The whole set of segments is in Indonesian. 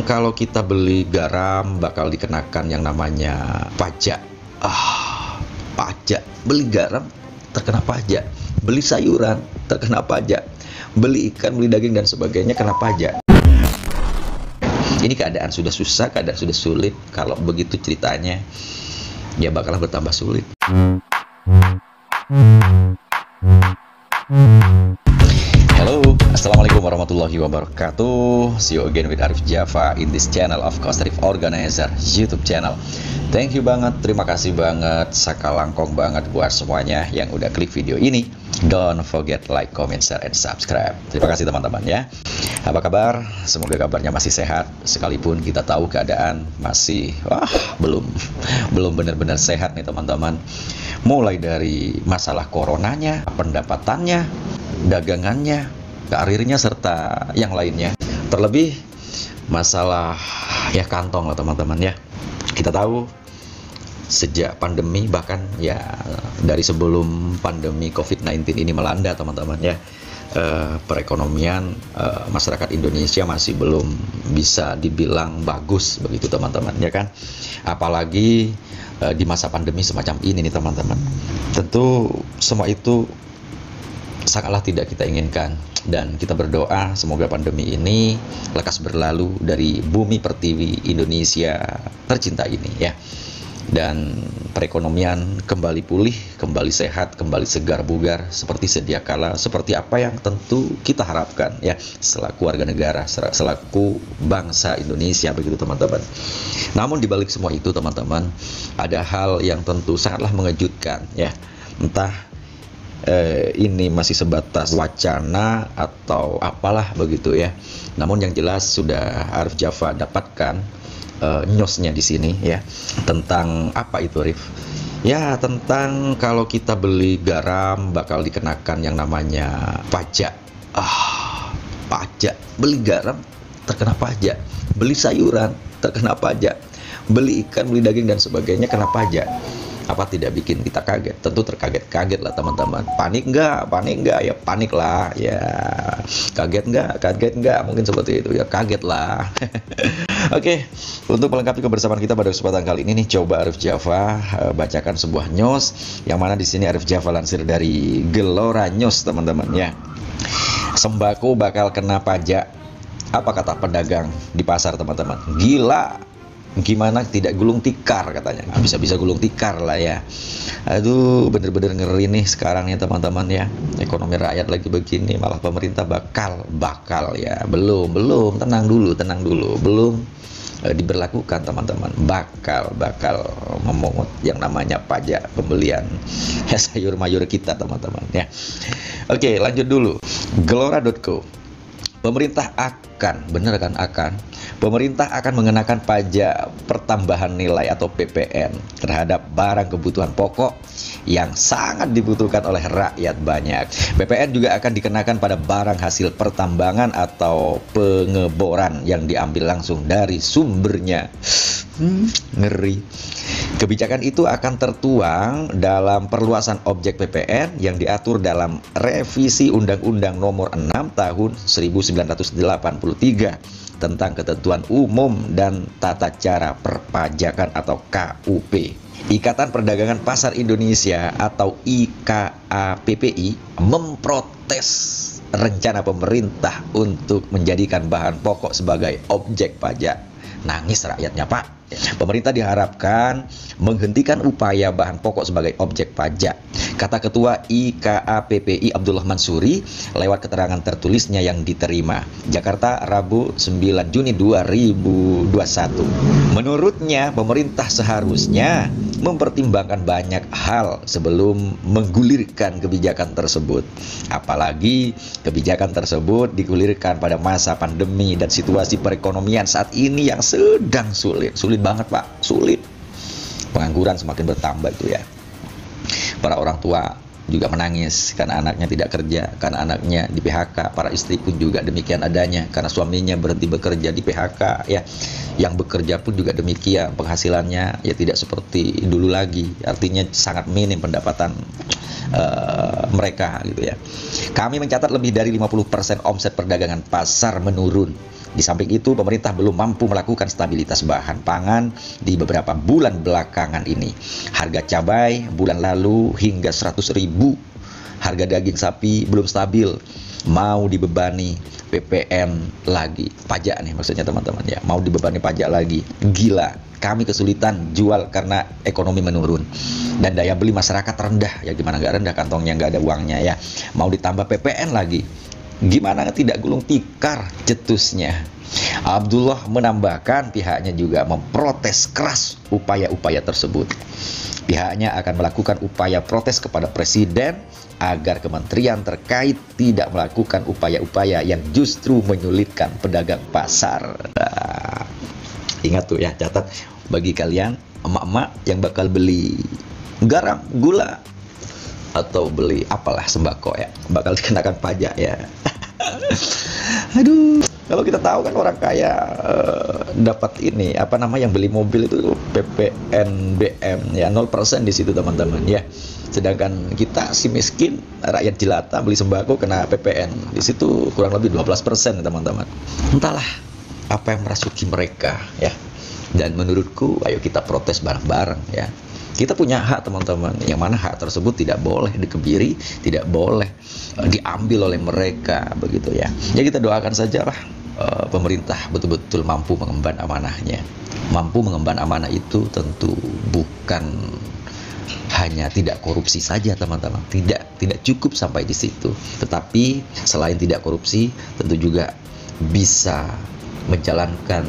kalau kita beli garam bakal dikenakan yang namanya pajak. Pajak. Beli garam terkena pajak. Beli sayuran terkena pajak. Beli ikan, beli daging dan sebagainya kena pajak. Ini keadaan sudah susah, keadaan sudah sulit. Kalau begitu ceritanya, ya bakalah bertambah sulit. Hello, assalamualaikum warahmatullahi wabarakatuh. See you again with Arif Java in this channel, of course, Arif Organizer YouTube channel. Thank you banget, terima kasih banget, sakalangkong banget buat semuanya yang udah klik video ini. Don't forget like, comment, share, and subscribe. Terima kasih teman-teman ya. Apa kabar? Semoga kabarnya masih sehat. Sekalipun kita tahu keadaan masih belum benar-benar sehat nih teman-teman. Mulai dari masalah coronanya, pendapatannya, dagangannya, karirnya, serta yang lainnya. Terlebih masalah ya kantong lah teman-teman ya. Kita tahu sejak pandemi, bahkan ya dari sebelum pandemi COVID-19 ini melanda teman-teman ya, perekonomian masyarakat Indonesia masih belum bisa dibilang bagus begitu teman-teman ya kan. Apalagi di masa pandemi semacam ini nih teman-teman. Tentu semua itu sangatlah tidak kita inginkan, dan kita berdoa semoga pandemi ini lekas berlalu dari bumi pertiwi Indonesia tercinta ini ya, dan perekonomian kembali pulih, kembali sehat, kembali segar bugar seperti sedia kala, seperti apa yang tentu kita harapkan ya selaku warga negara, selaku bangsa Indonesia begitu teman-teman. Namun dibalik semua itu teman-teman, ada hal yang tentu sangatlah mengejutkan ya. Entah ini masih sebatas wacana atau apalah begitu ya. Namun yang jelas sudah Arif Java dapatkan newsnya di sini ya. Tentang apa itu, Rif? Ya, tentang kalau kita beli garam bakal dikenakan yang namanya pajak. Pajak. Beli garam terkena pajak. Beli sayuran terkena pajak. Beli ikan, beli daging dan sebagainya kena pajak. Apa tidak bikin kita kaget? Tentu terkaget-kaget lah teman-teman. Panik nggak? Ya panik lah. Ya kaget nggak? Mungkin seperti itu ya, kaget lah. Oke, untuk melengkapi kebersamaan kita pada kesempatan kali ini nih, coba Arif Java bacakan sebuah news yang mana di sini Arif Java lansir dari Gelora News teman-teman ya. Sembako bakal kena pajak. Apa kata pedagang di pasar teman-teman? Gila. Gimana tidak gulung tikar katanya. Bisa-bisa gulung tikar lah ya. Aduh, bener-bener ngeri nih sekarang nih teman-teman ya. Ekonomi rakyat lagi begini, malah pemerintah bakal ya. Belum, tenang dulu. Belum diberlakukan teman-teman. Bakal memungut yang namanya pajak pembelian sayur mayur kita teman-teman ya. Oke, lanjut dulu. Gelora.co. Pemerintah akan mengenakan pajak pertambahan nilai atau PPN terhadap barang kebutuhan pokok yang sangat dibutuhkan oleh rakyat banyak. PPN juga akan dikenakan pada barang hasil pertambangan atau pengeboran yang diambil langsung dari sumbernya. Ngeri. Kebijakan itu akan tertuang dalam perluasan objek PPN yang diatur dalam revisi Undang-Undang Nomor 6 Tahun 1983 tentang Ketentuan Umum dan Tata Cara Perpajakan atau KUP. Ikatan Perdagangan Pasar Indonesia atau IKAPPI memprotes rencana pemerintah untuk menjadikan bahan pokok sebagai objek pajak. Nangis rakyatnya, Pak. Pemerintah diharapkan menghentikan upaya bahan pokok sebagai objek pajak, kata Ketua IKAPPI Abdullah Mansuri lewat keterangan tertulisnya yang diterima Jakarta Rabu 9 Juni 2021. Menurutnya, pemerintah seharusnya mempertimbangkan banyak hal sebelum menggulirkan kebijakan tersebut. Apalagi kebijakan tersebut digulirkan pada masa pandemi dan situasi perekonomian saat ini yang sedang sulit banget, Pak. Sulit. Pengangguran semakin bertambah itu ya. Para orang tua juga menangis karena anaknya tidak kerja, karena anaknya di PHK. Para istri pun juga demikian adanya karena suaminya berhenti bekerja, di PHK ya. Yang bekerja pun juga demikian, penghasilannya ya tidak seperti dulu lagi. Artinya sangat minim pendapatan mereka gitu ya. Kami mencatat lebih dari 50% omset perdagangan pasar menurun Di samping itu, pemerintah belum mampu melakukan stabilitas bahan pangan di beberapa bulan belakangan ini. Harga cabai bulan lalu hingga 100.000, harga daging sapi belum stabil, mau dibebani PPN lagi, pajak nih maksudnya teman-teman ya, mau dibebani pajak lagi. Gila, kami kesulitan jual karena ekonomi menurun dan daya beli masyarakat rendah. Ya gimana nggak rendah, kantongnya nggak ada uangnya ya. Mau ditambah PPN lagi, gimana tidak gulung tikar cetusnya. Abdullah menambahkan pihaknya juga memprotes keras upaya-upaya tersebut. Pihaknya akan melakukan upaya protes kepada Presiden agar kementerian terkait tidak melakukan upaya-upaya yang justru menyulitkan pedagang pasar. Nah, ingat tuh ya, catat bagi kalian emak-emak yang bakal beli garam, gula, atau beli apalah sembako ya, bakal dikenakan pajak ya. Aduh, kalau kita tahu kan orang kaya dapat ini apa nama yang beli mobil itu PPNBM ya 0% di situ teman-teman ya. Sedangkan kita si miskin rakyat jelata beli sembako kena PPN di situ kurang lebih 12% teman-teman. Entahlah apa yang merasuki mereka ya. Dan menurutku ayo kita protes bareng-bareng ya. Kita punya hak teman-teman, yang mana hak tersebut tidak boleh dikebiri, tidak boleh diambil oleh mereka begitu ya. Ya kita doakan sajalah pemerintah betul-betul mampu mengemban amanahnya. Mampu mengemban amanah itu tentu bukan hanya tidak korupsi saja teman-teman, tidak cukup sampai di situ. Tetapi selain tidak korupsi, tentu juga bisa menjalankan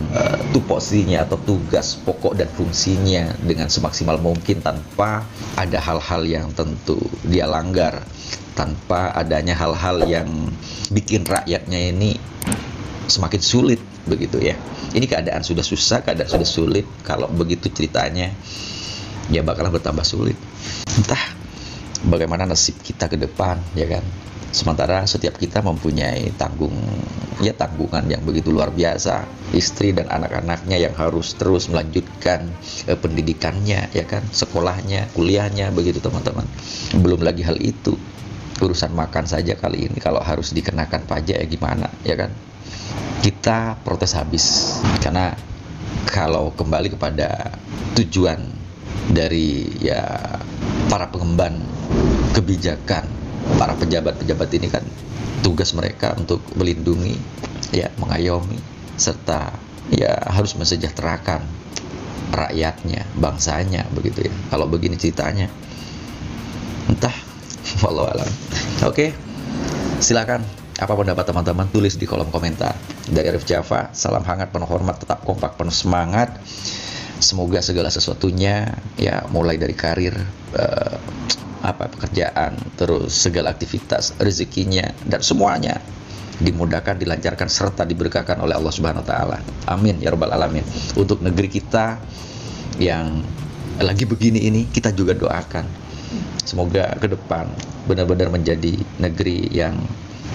tupoksinya atau tugas pokok dan fungsinya dengan semaksimal mungkin tanpa ada hal-hal yang tentu dia langgar, tanpa adanya hal-hal yang bikin rakyatnya ini semakin sulit begitu ya. Ini keadaan sudah susah, keadaan sudah sulit, kalau begitu ceritanya ya bakalan bertambah sulit. Entah bagaimana nasib kita ke depan ya kan. Sementara setiap kita mempunyai tanggungan yang begitu luar biasa, istri dan anak-anaknya yang harus terus melanjutkan pendidikannya ya kan, sekolahnya, kuliahnya begitu teman-teman. Belum lagi hal itu, urusan makan saja kali ini kalau harus dikenakan pajak ya gimana ya kan. Kita protes habis karena kalau kembali kepada tujuan dari ya para pengemban kebijakan, para pejabat-pejabat ini kan tugas mereka untuk melindungi ya, mengayomi serta ya harus mensejahterakan rakyatnya, bangsanya begitu ya. Kalau begini ceritanya entah wallahu alam. Oke, silakan apa pendapat teman-teman tulis di kolom komentar. Dari Arif Java, salam hangat, penuh hormat, tetap kompak, penuh semangat. Semoga segala sesuatunya ya, mulai dari karir, pekerjaan, terus segala aktivitas, rezekinya dan semuanya dimudahkan, dilancarkan serta diberkahkan oleh Allah Subhanahu wa taala. Amin ya rabbal alamin. Untuk negeri kita yang lagi begini ini, kita juga doakan semoga ke depan benar-benar menjadi negeri yang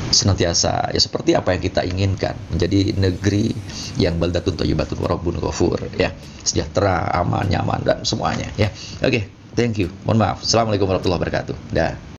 senantiasa ya seperti apa yang kita inginkan, menjadi negeri yang baldatun thayyibatun wa rabbun ghafur ya, sejahtera, aman, nyaman dan semuanya ya. Oke, thank you. Mohon maaf. Assalamualaikum warahmatullahi wabarakatuh. Dah.